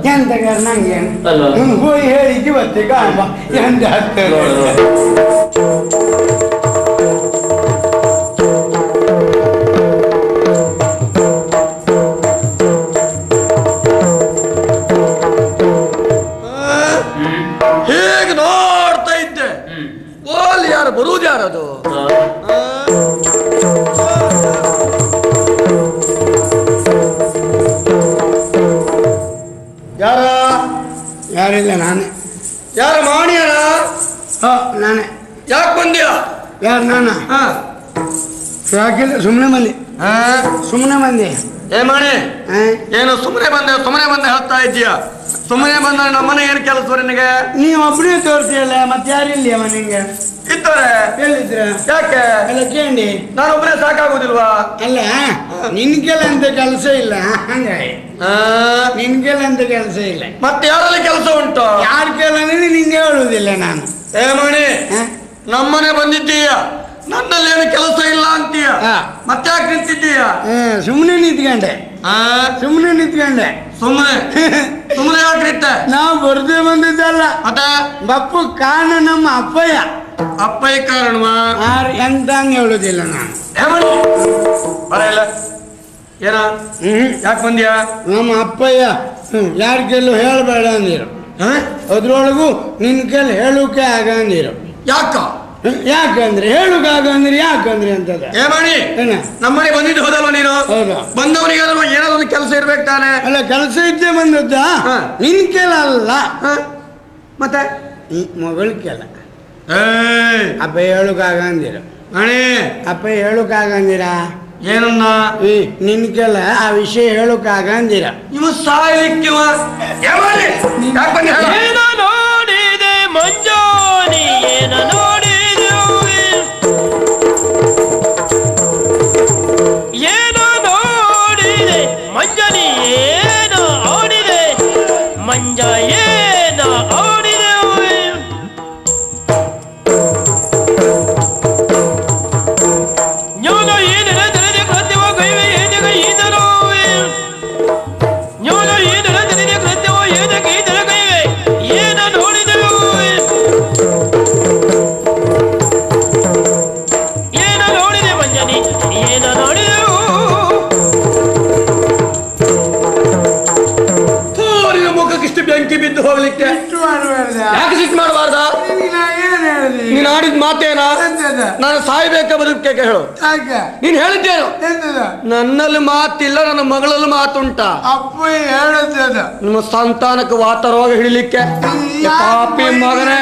ಎಂತ ನಂಗೆ ಹೋಗಿ ಹೇಳಿಕ್ಕೆ ಬರ್ತೆ ಕಾಂಬ ಎಂತ ಆಗ್ತದೆ ಹೇಗೆ ನೋಡ್ತಾ ಇದ್ದೆ ಓಲ್ ಯಾರು ಬರುವುದು ಯಾರದು ಯಾರಿಲ್ಲ ನಾನೇ ಯಾರು ಮಾಣಿಯಾರ ನಾನೇ ಯಾಕೆ ಬಂದ್ಯಾ ಯಾರು ನಾನ ಯಾಕಿಲ್ಲ ಸುಮ್ಮನೆ ಬಂದೆ ಮಾಣಿ ಏನು ಸುಮ್ಮನೆ ಬಂದೆ ಹೇಳ್ತಾ ಇದ್ದೀಯ ಸುಮ್ಮನೆ ಬಂದ ನಮ್ಮನೆ ಏನು ಕೆಲಸ ನಿನಗೆ ನೀವು ಒಬ್ಬನೇ ತೋರಿಸಿಲ್ಲ ಮತ್ತೆ ಯಾರಿಲ್ಲ ಮನೆಗೆ ಇದ್ದಾರೆ ಹೇಳಿದ್ರ ಯಾಕೆ ಎಲ್ಲ ಕೇಳಿ ನಾನು ಒಬ್ಬನೇ ಸಾಕಾಗುದಿಲ್ವಾ ಅಲ್ಲ ನಿನ್ಗೆಲ್ಲ ಅಂತ ಕೆಲಸ ಇಲ್ಲ ಹಂಗಾಗಿ ನಿನ್ಗೆಲ್ಲ ಅಂತ ಕೆಲಸ ಇಲ್ಲ ಮತ್ತೆ ಯಾರಲ್ಲಿ ಕೆಲಸ ಉಂಟು ಯಾರ ಕೇಳ ನಿಂಗೆ ಹೇಳುವುದಿಲ್ಲ ನಾನು ಮಣಿ ನಮ್ಮನೆ ಬಂದಿದ್ದೀಯ ನನ್ನಲ್ಲಿ ಏನು ಕೆಲಸ ಇಲ್ಲ ಅಂತೀಯ ಮತ್ತೆ ಯಾಕೆ ನಿಂತಿದ್ದೀಯ ಸುಮ್ಮನೆ ನಿಂತ್ಕೊಂಡೆ ಸುಮ್ಮನೆ ಯಾಕೆ ನಿಂತೆ ನಾವು ಬರದೇ ಬಂದಿದ್ದಲ್ಲ ಮತ್ತೆ ಬಪ್ಪು ಕಾರಣ ನಮ್ಮ ಅಪ್ಪಯ್ಯ ಕಾರಣವಾ ಎಂತ ಹಂಗೆ ಹೇಳುದಿಲ್ಲ ನಾನು ಬರಲ್ಲ ಏನ ಯಾಕೆ ಬಂದ್ಯಾ ನಮ್ಮ ಅಪ್ಪಯ್ಯ ಯಾರ ಕೆಲ್ಲು ಹೇಳಬೇಡ ಅಂದಿರು ಅದ್ರೊಳಗೂ ನಿನ್ ಕೆಲ್ ಹೇಳುಕೆ ಆಗ ಅಂದಿರು ಯಾಕಂದ್ರೆ ಹೇಳುಕ ಆಗ ಅಂದ್ರೆ ಯಾಕಂದ್ರೆ ಅಂತದ ಮಾಡಿ ನಮ್ಮನೆ ಬಂದಿದ್ದು ಹೋದಲ್ವ ನೀನು ಬಂದವನಿಗೆ ಏನಾದ್ರು ಒಂದು ಕೆಲಸ ಇರ್ಬೇಕು ತಾನೆ ಅಲ್ಲ ಕೆಲಸ ಇದ್ದೇ ಬಂದದ್ದ ನಿನ್ ಕೆಲ ಅಲ್ಲ ಮತ್ತೆ ಮೊಬೈಲ್ ಕೆಲ ಅಪ್ಪ ಹೇಳುಕಾಗ ಅಂದಿರ ಅಪ್ಪ ಹೇಳುಕಾಗ ಅಂದಿರ ಏನನ್ನ ನಿನ್ ಕೆಲ ಆ ವಿಷಯ ಹೇಳುಕಾಗ ಅಂದಿರ ಇವ ಸಾಯ್ಲಿಕ್ಕೆ ನೋಡಿದೆ ಮಂಜೋನಿ ಏನ ನೋಡಿದೆ ಏನೋ ನೋಡಿದೆ ಮಂಜನಿ ಏನೋ ಆಡಿದೆ ಮಂಜ ಏನೋ ಆಡಿದೆ ಜ್ಞಾನ ಏನಿರ ತಿಳಿದೆ ಕೃತ್ಯವ ಕೈವೆ ಏನಿಗ ಈತನೋ ಜ್ಞಾನ ಏನಿರ ತಿಳಿದೆ ಕೃತ್ಯವ ಏನಿಗ ಈತನ ಕೈವೆ ಏನ ನೋಡಿದೆವು ಏನ ನೋಡಿದೆ ಮಂಜನಿ ಏನ ನೋಡಿದೆವು ಮುಖಕ್ಕಿಷ್ಟು ಬೆಂಕಿ ಬಿದ್ದು ಹೋಗ್ಲಿಕ್ಕೆ ಯಾಕೆ ಸಿಟ್ಟು ಮಾಡಬಾರ್ದ ನೀನ್ ಆಡಿದ ಮಾತೇನಾ ನಾನು ಸಾಯ್ಬೇಕ ಬದುಕ ಹೇಳು ನೀನ್ ಹೇಳಿದ್ದೇನು ನನ್ನಲ್ಲಿ ಮಾತಿಲ್ಲ ನನ್ನ ಮಗಳಲ್ಲಿ ಮಾತುಂಟ ಅಪ್ಪ ಹೇಳುತ್ತದ ನಿಮ್ಮ ಸಂತಾನಕ್ಕೆ ವಾತರೋಗ ಹಿಡಿಲಿಕ್ಕೆ ಪಾಪಿ ಮಗನೇ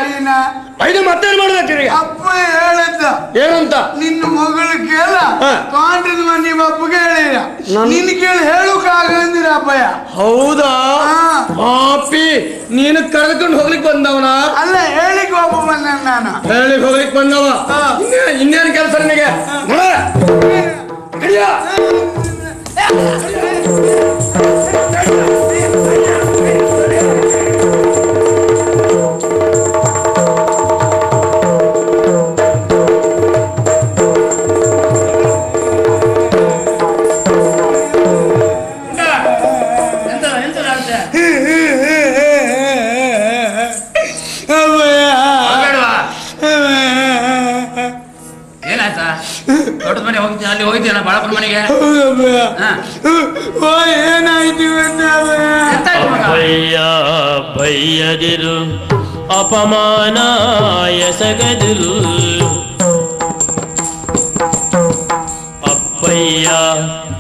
ಐದು ಮತ್ತೇನ್ ಮಾಡ್ಬೇಕ್ರಿ ಅಪ್ಪ ಹೇಳದ್ದ ಏನಂತ ನಿನ್ನ ಮಗಳು ಕೇಳ ತಗೊಂಡಿದ್ ನಿಮ್ಮ ಅಪ್ಪಗೆ ಹೇಳಿರ ನಿನ್ ಕೇಳಿ ಹೇಳುಕಾಗಂದಿರ ಅಪ್ಪಯ್ಯ ಹೌದಾ ಪಾಪಿ ನೀನು ಕರೆದುಕೊಂಡು ಹೋಗ್ಲಿಕ್ಕೆ ಬಂದವನ ಅಲ್ಲ ಹೇಳಿಕ್ ಒಬ್ಬ ಬಂದ ನಾನು ಹೇಳಿಕ್ ಹೋಗ್ಲಿಕ್ಕೆ ಬಂದವ ಇನ್ನೇನು ಕೆಲಸ ನಿನಗೆ ಅಲ್ಲಿ ಹೋಗಿದ್ದೇನ ಬಾಳಪ್ಪನ ಮನೆಗೆ ಏನಾಯ್ತು ಬೈಯದಿರು ಅಪಮಾನ ಎಸಗದಿರು ಅಪ್ಪಯ್ಯ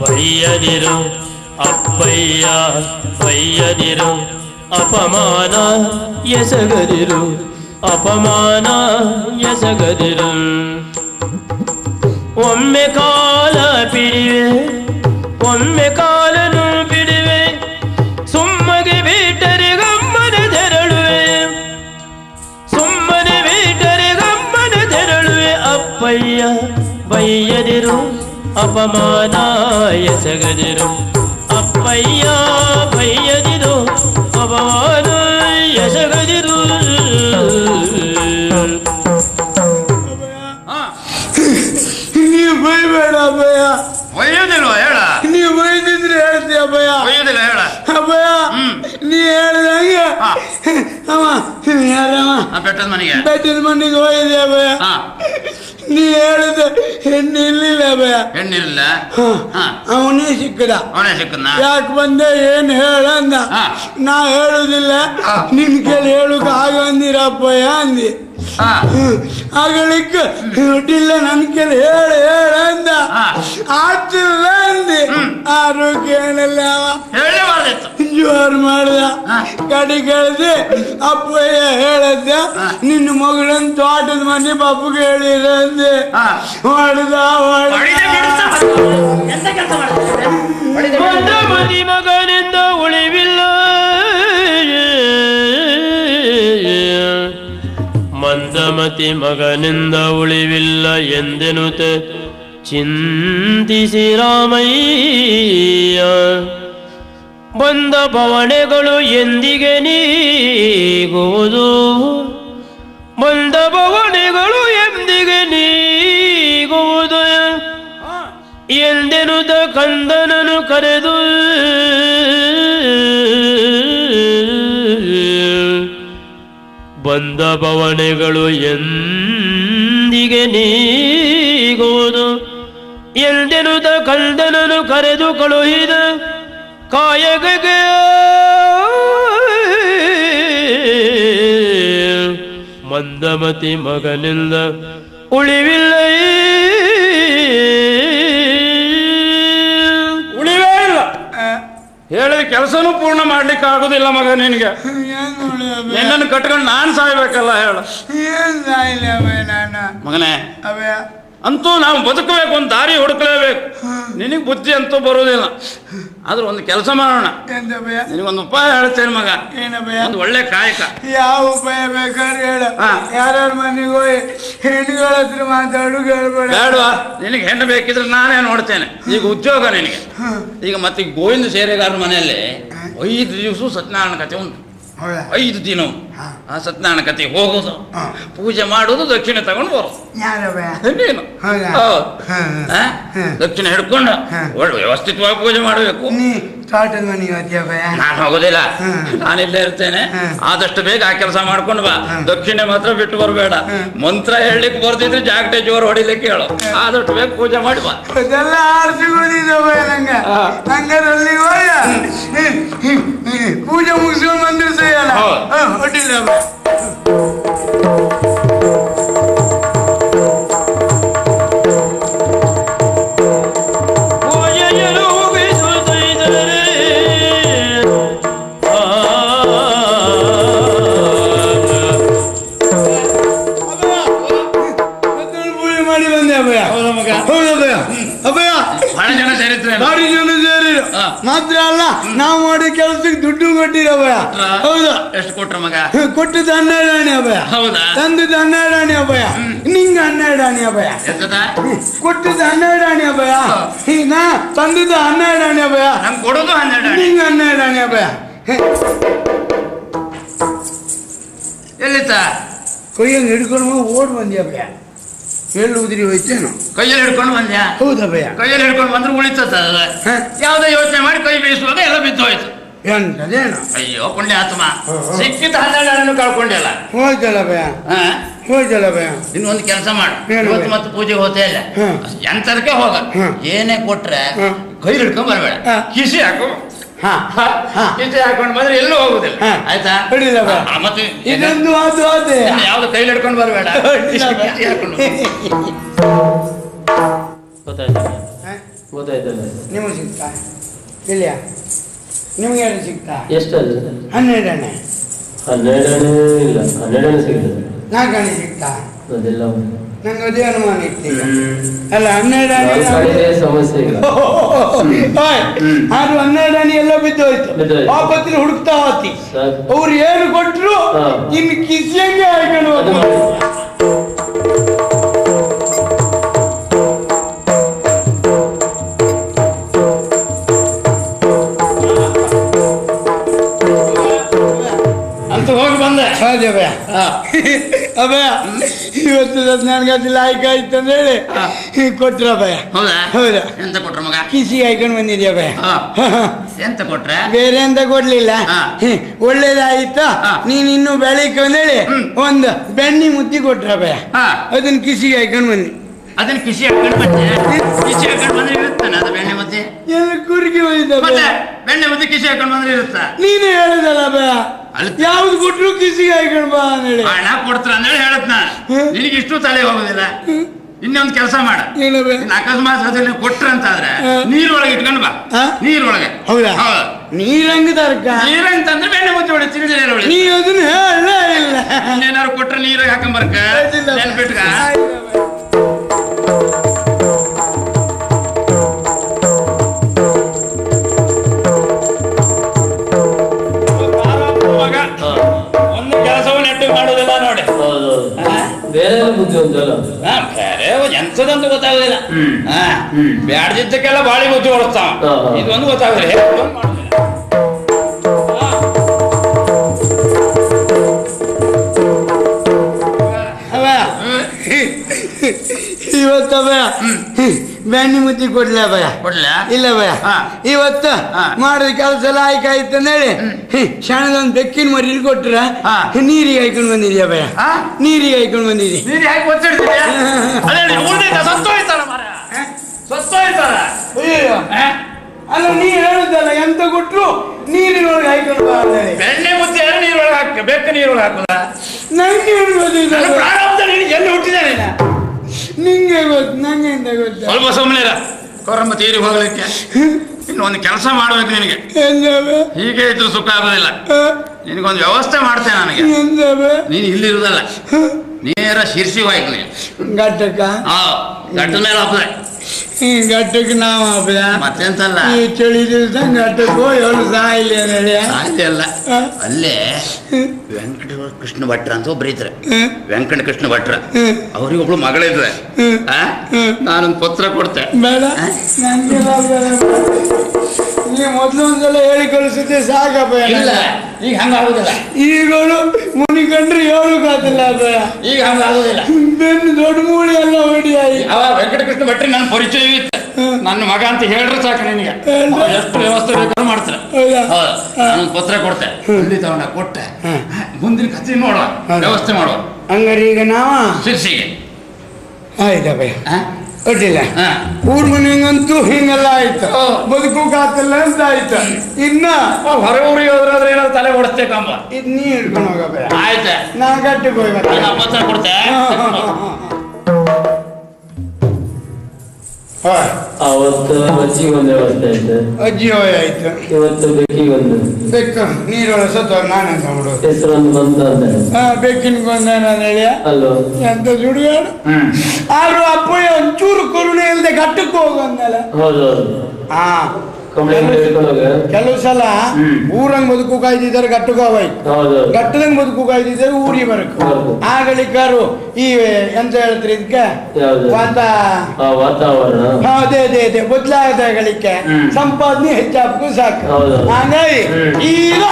ಬೈಯದಿರು ಅಪ್ಪಯ್ಯ ಬೈಯದಿರು ಅಪಮಾನ ಎಸಗದಿರು ಅಪಮಾನ ಎಸಗದಿರು ಒಮ್ಮೆ ಕಾಲ ಬಿಡಿವೆ ಒಮ್ಮೆ ಕಾಲನು ಬಿಡುವೆ ಸುಮ್ಮಗೆ ಬಿಟ್ಟರೆ ಗಮ್ಮನ ತೆರಳುವೆ ಸುಮ್ಮನೆ ಬಿಟ್ಟರೆ ಗಮ್ಮನ ತೆರಳುವೆ ಅಪ್ಪಯ್ಯ ಬೈಯದಿರು ಅಪಮಾನ ಎಸಗದಿರು ಅಪ್ಪಯ್ಯ ಬೈಯದಿರು ಅಪಮಾನ ಎಸಗದಿರು ನೀವು ಬೈಬೇಡ ಅಭಯ ಒಯ್ಯೋದಿಲ್ವ ಹೇಳ ನೀವು ಬೈದಿದ್ರೆ ಹೇಳ್ತೀಯ ಅಭಯ ಒಯ್ಯೋದಿಲ್ಲ ಹೇಳ ಅಭಯ ನೀ ಹೇಳ ಅವ ಯಾರವ ಬೆಟ್ಟದ ಮನೆಗೆ ಬೆಟ್ಟದ ಮನೆಗೆ ಹೋಗಿದೆ ಅಭಯ. ನೀ ಹೇಳಿದ ಹೆಣ್ಣು ಇರ್ಲಿಲ್ಲ ಅಭಯ. ಹೆಣ್ಣಿರಲಿಲ್ಲ. ಅವನೇ ಸಿಕ್ಕದ. ಅವನೇ ಸಿಕ್ಕದ. ಯಾಕೆ ಬಂದೆ ಏನ್ ಹೇಳಂದ. ನಾ ಹೇಳುದಿಲ್ಲ ನಿನ್ ಕೇಳಿ ಹೇಳುಕ ಆಗಂದಿರಪ್ಪಯ್ಯ ಅಂದಿ. ಆಗಲಿಕ್ಕೆ ದುಡ್ಡಿಲ್ಲ ನನ್ ಕೇಳಿ ಹೇಳಂದ. ಆಗ್ತಿಲ್ಲ ಅಂದಿ. ಆರೋಗ್ಯ ಏನಲ್ಲ ಜೋರ್ ಮಾಡ್ದ. ಕಡಿ ಕಳ್ದೆ ಅಪ್ಪಯ್ಯ ಹೇಳದ್ದ ನಿನ್ನ ಮಗಳನ್ ತೋಟದ ಮನೆ ಬಾಪುಗೆ ಹೇಳಿರ ಅಂದೆ. ಹೊಡೆದ ಮದಿ ಮಗನಿಂದ ಉಳಿವಿಲ್ಲ, ಮಂದಮತಿ ಮಗನಿಂದ ಉಳಿವಿಲ್ಲ ಎಂದೆನುತ ಚಿಂತಿಸಿ ರಾಮಯ್ಯ. ಬಂದ ಭವನೆಗಳು ಎಂದಿಗೆ ನೀಗುವುದು, ಬಂದ ಭವನೆಗಳು ಎಂದಿಗೆ ನೀಗುವುದು ಎಂದೆನುತ ಕಂದನನು ಕರೆದು ಬಂದ ಭವನೆಗಳು ಎಂದಿಗೆ ನೀಗುವುದು ಎಂದೆನುತ ಕಂದನನು ಕರೆದು ಕಳುಹಿದ ಕಾಯಗೆ ಮಂದಮತಿ ಮಗನಿಂದ ಉಳಿವಿಲ್ಲ, ಉಳಿವೇ ಇಲ್ಲ. ಹೇಳಿದ ಕೆಲಸನೂ ಪೂರ್ಣ ಮಾಡ್ಲಿಕ್ಕೆ ಆಗುದಿಲ್ಲ ಮಗ ನಿನಗೆ. ನಿನ್ನನ್ನು ಕಟ್ಕೊಂಡು ನಾನು ಸಾಯ್ಬೇಕಲ್ಲ ಹೇಳು. ಮಗನೇ ಅಂತೂ ನಾವು ಬದುಕಬೇಕು, ಒಂದು ದಾರಿ ಹುಡುಕಲೇಬೇಕು. ನಿನಗೆ ಬುದ್ಧಿ ಅಂತೂ ಬರುವುದಿಲ್ಲ. ಆದ್ರೂ ಒಂದು ಕೆಲಸ ಮಾಡೋಣ. ನಿನಗೊಂದು ಉಪಾಯ ಹೇಳ್ತೇನೆ ಮಗ. ಒಂದು ಒಳ್ಳೆ ಕಾಯಕ. ಯಾವ ಉಪಾಯ ಬೇಕಾದ್ರೆ ಹೇಳ. ಯಾರ್ಯಾರ ಮನೆಗೆ ಹೋಗಿ ಹೆಣ್ಣುಗಳ ಹತ್ರ ಮಾತಾಡು ಹೇಳ್ಬೇಡ. ಬೇಡವಾ? ನಿನಗೆ ಹೆಣ್ಣು ಬೇಕಿದ್ರೆ ನಾನೇ ನೋಡ್ತೇನೆ. ಈಗ ಉದ್ಯೋಗ ನಿನಗೆ. ಈಗ ಮತ್ತೆ ಗೋವಿಂದ ಸೇರೆಗಾರರ ಮನೆಯಲ್ಲಿ 5 ದಿವಸ ಸತ್ಯನಾರಾಯಣ ಕಥೆ ಉಂಟು. 5 ದಿನ ಆ ಸತ್ಯನಾರಾಯಣ ಕಥೆ ಹೋಗೋದು, ಪೂಜೆ ಮಾಡೋದು, ದಕ್ಷಿಣೆ ತಗೊಂಡು ಬರೋದು. ನೀನು ದಕ್ಷಿಣೆ ಹಿಡ್ಕೊಂಡು ಒಳ್ಳೆ ವ್ಯವಸ್ಥಿತವಾಗಿ ಪೂಜೆ ಮಾಡಬೇಕು. ತೋಟದ ಮನೆಗೆ ನಾನು ಹೋಗೋದಿಲ್ಲ, ನಾನಿಲ್ಲೇ ಇರ್ತೇನೆ. ಆದಷ್ಟು ಬೇಗ ಆ ಕೆಲಸ ಮಾಡ್ಕೊಂಡು ಬಾ. ದಕ್ಷಿಣೆ ಮಾತ್ರ ಬಿಟ್ಟು ಬರಬೇಡ. ಮಂತ್ರ ಹೇಳಲಿಕ್ಕೆ ಬರ್ದಿದ್ರೆ ಜಾಗಟೆ ಜೋರು ಹೊಡಿಲಿಕ್ಕೆ ಹೇಳು. ಆದಷ್ಟು ಬೇಗ ಪೂಜೆ ಮಾಡಿ ಬಾ. ಅದೆಲ್ಲ ಆರ್ಸಿಕೊಂಡಿದ್ದವ ನಂಗೆ. ಹಂಗಾರಲ್ಲಿ ಪೂಜೆ ಮುಗಿಸ್ಕೊಂಡು ಬಂದ್ರೆ ಸರಿಯಲ್ಲ. ಹೊಡಿಲ್ಲ ಭಾರಿ ಜನ ಸೇರಿರು. ಮಾತ್ರ ಅಲ್ಲ ನಾವು ಮಾಡಿ ಕೆಲಸಕ್ಕೆ ದುಡ್ಡು ಕೊಟ್ಟಿರವಯ. ಹೌದಾ? ಎಷ್ಟು ಕೊಟ್ರ ಮಗ? ಕೊಟ್ಟಿದ್ದು 12 ಆಣೆ ಅಭಯ. ಹೌದಾ? ತಂದಿದ್ದು 12 ಆಣೆ ಅಭಯ. ನಿಂಗ 12 ಆಣೆ ಅಭಯ. ಕೊಟ್ಟಿದ್ದು 12 ಆಣೆ ಅಭಯ. ಈಗ ತಂದಿದ್ದು 12 ಆಣೆ ಅಭಯ. ಕೊಡೋದು 12 ನಿಂಗ 12 ಆಣೆ ಅಭಯ. ಎಲ್ಲಿತ್ತ? ಕೊಯ್ಯಂಗ್ ಹಿಡ್ಕೊಂಡು ಓಡ್ ಬಂದಿ ಅಭಯ. ಎಲ್ಲಿ ಉದ್ರಿ ಹೋಯ್ತೇನು? ಕೈಯಲ್ಲಿ ಹಿಡ್ಕೊಂಡು ಬಂದ್ಯಾ? ಹೌದಭಯ. ಕೈಯಲ್ಲಿ ಹಿಡ್ಕೊಂಡು ಬಂದ್ರೆ ಉಳಿತದ. ಯಾವ್ದೋ ಯೋಚನೆ ಮಾಡಿ ಕೈ ಬೀಸುವಾಗ ಎಲ್ಲ ಬಿದ್ದು ಹೋಯ್ತು. ಎಂತದೇನು? ಅಯ್ಯೋ ಪುಣ್ಯಾತ್ಮ, ಸಿಕ್ಕಿದ 12 ಕಳ್ಕೊಂಡಿಲ್ಲ. ಹೋಯ್ತಲ್ಲ ಭಯ, ಹೋಯ್ತಲ್ಲ ಭಯ. ಇನ್ನೊಂದು ಕೆಲಸ ಮಾಡು, ಇವತ್ತು ಮತ್ತೆ ಪೂಜೆಗೆ ಹೋಗ್ತಾ ಇಲ್ಲ, ಎಂತದಕ್ಕೆ ಹೋಗ. ಏನೇ ಕೊಟ್ರೆ ಕೈ ಹಿಡ್ಕೊಂಡ್ ಬರ್ಬೇಡ, ಕಿಸಿ ಹಾಕು. ಕಿಸಿ ಹಾಕೊಂಡು ಬಂದ್ರೆ ಎಲ್ಲೂ ಹೋಗುದಿಲ್ಲ. ಆಯ್ತಾ? ಮತ್ತೆ ಇದೊಂದು ಯಾವ್ದು ಕೈಲಿ ಹಿಡ್ಕೊಂಡು ಬರ್ಬೇಡ, ಹಾಕೊಂಡು. ಗೊತ್ತಾಯ್ತಲ್ಲ ನಿಮಗೆ ಸಿಗ್ತಾ ಇಲ್ಲ? ನಿಮ್ಗೆ ಯಾರು ಸಿಗ್ತಾ? ಎಷ್ಟು? 12 ಆಣೆ. 12 ಆಣೆ ಇಲ್ಲ, 12 ಆಣೆ ಸಿಗ್ತದೆ. 4 ಆಣೆ ಸಿಗ್ತಾ? ಅದೆಲ್ಲ ನಂಗೆ ಅದೇ ಅನುಮಾನ ಇತ್ತು. ಅಲ್ಲ 12 ಆಣೆ ಸಮಸ್ಯೆ ಇಲ್ಲ. ಅದು 12 ಆಣೆ ಎಲ್ಲ ಬಿದ್ದೋಯ್ತು. ಆಪತ್ತಿನ ಹುಡುಕ್ತಾ ಹೋತಿ. ಅವ್ರು ಏನು ಕೊಟ್ರು ಇನ್ನು ಕಿಸಿಯಂಗೆ ಹಾಕೊಂಡು ಅಂತ ಹೋಗಿ ಬಂದೆ. ಹೌದೇ ಭಯ. ಅಭಯ ಇವತ್ತು ನನಗೆ ಲಾಯ್ಕ ಆಯ್ತು ಅಂತ ಹೇಳಿ ಕೊಟ್ರ ಅಭಯ. ಹೌದಾ? ಎಂತ ಕೊಟ್ರ ಮಗ? ಕಿಸಿ ಹಾಕೊಂಡು ಬಂದಿದ್ಯಾ ಅಭಯ. ಎಂತ ಕೊಟ್ರೆ? ಬೇರೆ ಎಂತ ಕೊಡ್ಲಿಲ್ಲ. ಒಳ್ಳೇದಾಯ್ತಾ ನೀನ್ ಇನ್ನು ಬೆಳಿಗ್ಗೆ ಅಂದೇಳಿ ಒಂದು ಬೆಣ್ಣಿ ಮುತ್ತಿ ಕೊಟ್ರ ಅಭಯ. ಅದನ್ನ ಕಿಸಿಗೆ ಹಾಕೊಂಡು ಬಂದಿ. ಅದನ್ನ ಕಿಸಿ ಹಾಕೊಂಡು ಬಂದೆ. ಕಿಸಿ ಹಾಕೊಂಡು ಬಂದ್ರೆ ಇರುತ್ತಾನೆ ಅದು ಬೆಣ್ಣೆ ಮುದ್ದೆ? ಎಲ್ಲ ಕುರುಗಿ ಹೋಯ್ತ ಬೆಣ್ಣೆ ಮುದ್ದೆ ಕಿಸಿ ಹಾಕೊಂಡು ಬಂದ್ರೆ ಇರುತ್ತಾ? ನೀನೇ ಹೇಳುದಲ್ಲ ಅಭಯ, ಯಾವ್ದು ಕೊಟ್ರು ಕಿಸಿಗೆ ಹಾಕೊಂಡು ಬಾ ಅಂದೇಳಿ. ಹಣ ಕೊಡ್ತಾರ ಅಂದೇಳಿ ಹೇಳತ್ ನಾ. ನಿನಗೆ ಇಷ್ಟು ತಲೆ ಹೋಗುದಿಲ್ಲ. ಇನ್ನೊಂದು ಕೆಲಸ ಮಾಡ, ಅಕಸ್ಮಾತ್ ಅದ್ರಲ್ಲಿ ಕೊಟ್ರಂತಾದ್ರೆ ನೀರೊಳಗೆ ಇಟ್ಕೊಂಡು ಬಾ. ನೀರೊಳಗೆ. ಹೌದಾ? ನೀರಂಗ ತರ್ಕ ನೀರಂತಂದ್ರೆ ಬೆಣ್ಣೆ ಮುದ್ದೆ ಹೊಡಿ ತಿಳಿದಿಲ್ಲ. ನೀ ಅದನ್ನ ಹೇಳ ಇಲ್ಲ. ಇನ್ನೇನಾದ್ರು ಕೊಟ್ರೆ ನೀರಾಗ ಹಾಕೊಂಬರ್ಕ ನೆನ್ಪಿಟ್ಕ. ಒಂದು ಕೆಲಸವು ನೆಟ್ಟಿಗೆ ಮಾಡುದಿಲ್ಲ ನೋಡಿ. ಬೇರೆ ಬುದ್ಧಿ ಉಂಟಲ್ಲ. ಬೇರೆ ಎಂತದಂತ ಗೊತ್ತಾಗುದಿಲ್ಲ. ಬ್ಯಾಡ್ದಿದ್ದಕ್ಕೆಲ್ಲ ಬಾಳಿ ಬುದ್ಧಿ ಹೊರಸ್ತಾವ. ಇದೊಂದು ಗೊತ್ತಾಗುದಿಲ್ಲ. ಇವತ್ತ ಭಯ ಬೆಣ್ಣೆ ಮುದ್ದಿ ಕೊಡ್ಲ ಭಯ? ಇಲ್ಲ ಭಯ, ಇವತ್ತು ಮಾಡಿದ ಕೆಲಸ ಎಲ್ಲ ಆಯ್ಕಾಯ್ತು ಅಂದೇಳಿ ಕ್ಷಣದೊಂದು ಬೆಕ್ಕಿನ ಮರಿ ಕೊಟ್ರ ನೀರಿಗೆ ಹಾಕೊಂಡು ಬಂದಿದ್ಯಾ ಭಯ? ನೀರಿಗೆ ಹಾಕೊಂಡು ಬಂದಿದ್ದಿ. ಅಲ್ಲ ನೀ ಹೇಳುದಲ್ಲ ಎಂತ ಕೊಟ್ರು ನೀರಿನೊಳಗೆ ಹಾಕೊಂಡು ಬಾ ಅಂದೇಳಿ. ಬೆಣ್ಣೆ ಮುದ್ದೆ ನೀರೊಳಗೆ ಹಾಕ, ಬೆಕ್ಕ ನೀರೊಳಗೆ ಹಾಕುದ? ನಂಗೆ ಹೇಳ್ಬೋದು. ಎಲ್ಲಿ ಹುಟ್ಟಿದ್ದಾನೆ? ನಿಂಗೆ ಗೊತ್ತು, ನಂಗೆ ಎಂತ ಗೊತ್ತ? ಸ್ವಲ್ಪ ಸುಮ್ಮನೆ ಕೊರಮ್ಮ ತೀರಿ ಹೋಗ್ಲಿಕ್ಕೆ ಇನ್ನೊಂದು ಕೆಲಸ ಮಾಡ್ಬೇಕು ನಿನಗೆ. ಹೀಗೆ ಇದ್ರು ಸುಖ ಆಗೋದಿಲ್ಲ. ನಿನಗೊಂದು ವ್ಯವಸ್ಥೆ ಮಾಡ್ತೇನೆ ನನಗೆ. ನೀನು ಇಲ್ಲಿರುದಲ್ಲ, ನೇರ ಶಿರ್ಸಿ ಹೋಯ್ತು ನೀನು ಘಟ್ಟಕ್ಕ. ಘಟ್ಟದ ಮೇಲೆ ಹಾಕುದ. ಘಟ್ಟಕ್ಕೆ ನಾವು ಹಾಕುದ ಮತ್ತೆಂತಲ್ಲ. ಈ ಚಳಿ ದಿವಸ ಘಟ್ಟಕ್ಕೋ ఎవరు ಸಾಯಿಲಿ ಸಾಧ್ಯ ಅಲ್ಲ. ಅಲ್ಲೇ ವೆಂಕಟ ಕೃಷ್ಣ ಭಟ್ರ ಅಂತ ಒಬ್ರು ಇದ್ರೆ, ವೆಂಕಟ ಕೃಷ್ಣ ಭಟ್ರ. ಅವ್ರಿಗೆ ಒಬ್ಳು ಮಗಳಿದ್ರೆ ನಾನೊಂದು ಪತ್ರ ಕೊಡ್ತೆ. ಬೇಡ, ನಂಗೆ ನೀ ಮೊದ್ಲು ಒಂದ್ಸಲ ಹೇಳಿ ಕಳಿಸುತ್ತೆ ಸಾಕಪ್ಪ. ಇಲ್ಲ, ಈಗ ಹಂಗಾಗುದಿಲ್ಲ. ಈಗಳು ಮುನಿ ಕಂಡ್ರೆ ಹೇಳು ಕಾತಿಲ್ಲ ಭಯ. ಈಗ ಹಂಗಾಗುದಿಲ್ಲ. ಬೆನ್ನು ದೊಡ್ಡ ಮೂಳಿ ಎಲ್ಲ ಹೊಡಿಯಾಯಿ. ಅವ ವೆಂಕಟ ಕೃಷ್ಣ ಭಟ್ರಿ ನನ್ನ ಪರಿಚಯ ಇತ್ತು. ನನ್ನ ಮಗ ಅಂತ ಹೇಳ್ರೆ ಸಾಕು ನಿನಗೆ. ಎಷ್ಟು ವ್ಯವಸ್ಥೆ ಬೇಕಾದ್ರೂ ಮಾಡ್ತಾರೆ. ನಾನೊಂದು ಪತ್ರ ಕೊಡ್ತೆ, ಇಲ್ಲಿ ತಗೊಂಡ ಕೊಟ್ಟೆ. ಮುಂದಿನ ಕಥೆ ನೋಡುವ, ವ್ಯವಸ್ಥೆ ಮಾಡುವ. ಹಂಗಾರೆ ಈಗ ನಾವ ಶಿರ್ಸಿಗೆ ಆಯ್ತಾ ಭಯ? ಒಟ್ಟಿಲ್ಲ, ಊರ್ ಮನೆಗಂತೂ ಹಿಂಗೆಲ್ಲ ಆಯ್ತು, ಬದುಕು ಕಾತಿಲ್ಲ ಅಂತ ಆಯ್ತು. ಇನ್ನ ಹೊರ ಊರಿಗೆ ಹೋದ್ರಾದ್ರೆ ಏನಾದ್ರು ತಲೆ ಓಡಿಸ್ತೇಕಂಬ. ಇದು ನೀ ಹಿಡ್ಕೊಂಡು ಹೋಗ ಭಯ. ಆಯ್ತಾ? ನಾ ಗಟ್ಟಿಗೆ ಹೋಗಿ ಪತ್ರ ಕೊಡ್ತೆ. ಅವತ್ತು ಅಜ್ಜಿಗೆ ಒಂದು ವ್ಯವಸ್ಥೆ ಆಯ್ತು. ಅಜ್ಜಿ ಹೋಯ್ ಆಯ್ತು. ಇವತ್ತು ಬೆಕ್ಕಿಗೆ ಒಂದು ಬೆಕ್ಕು ನೀರೊಳ ಸತ್ತ ನಾನಂತ ಬಿಡು. ಹೆಸರೊಂದು ಬಂದ ಬೆಕ್ಕಿನ ಕೊಂದ ಹೇಳಿ ಅಲ್ವ ಎಂತ ಸುಡುಗಾಡು. ಆದ್ರೂ ಅಪ್ಪಯ್ಯ ಒಂಚೂರು ಕರುಣೆ ಇಲ್ಲದೆ ಘಟ್ಟಕ್ಕೆ ಹೋಗಂದಲ್ಲ. ಹೌದೌದು. ಕೆಲವು ಸಲ ಊರಂಗ್ ಬದುಕು ಕಾಯ್ದಿದ್ದಾರೆ ಘಟ್ಟಕ್ಕೆ ಹೋಯ್ತು. ಘಟ್ಟದಂಗ್ ಬದುಕು ಕಾಯ್ದಿದ್ದಾರೆ ಊರಿಗೆ ಬರಕು. ಆಗಲಿಕ್ಕಾರು ಈ ಎಂತ ಹೇಳ್ತಾರೆ ಇದಕ್ಕೆ ವಾತಾವರಣ ಅದೇ ಅದೇ ಅದೇ ಬದಲಾಗಲಿಕ್ಕೆ ಸಂಪಾದನೆ ಹೆಚ್ಚಾಗಬೇಕು ಸಾಕು. ಹಾಗಾಗಿ ಈಗ